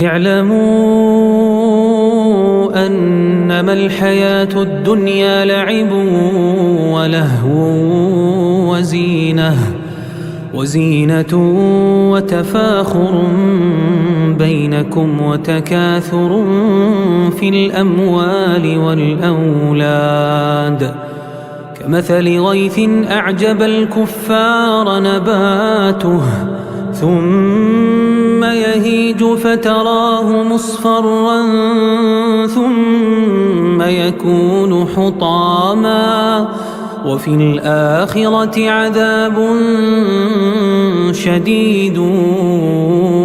اعلموا أنما الحياة الدنيا لعب ولهو وزينة وتفاخر بينكم وتكاثر في الأموال والأولاد كمثل غيث أعجب الكفار نباته ثم يهيج فتراه مصفرا ثم يكون حطاما وفي الآخرة عذاب شديد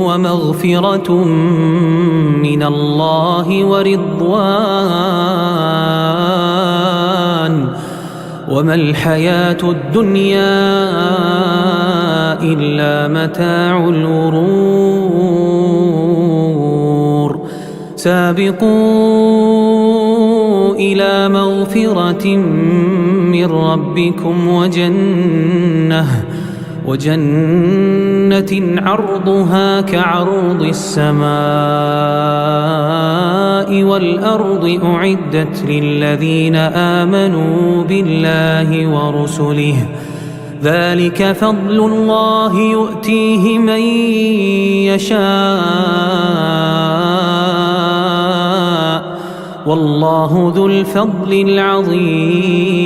ومغفرة من الله ورضوان وما الحياة الدنيا إلا متاع الغرور سابقوا إلى مغفرة من ربكم وجنة عرضها كعرض السماء والأرض أعدت للذين آمنوا بالله ورسله ذلك فضل الله يؤتيه من يشاء والله ذو الفضل العظيم.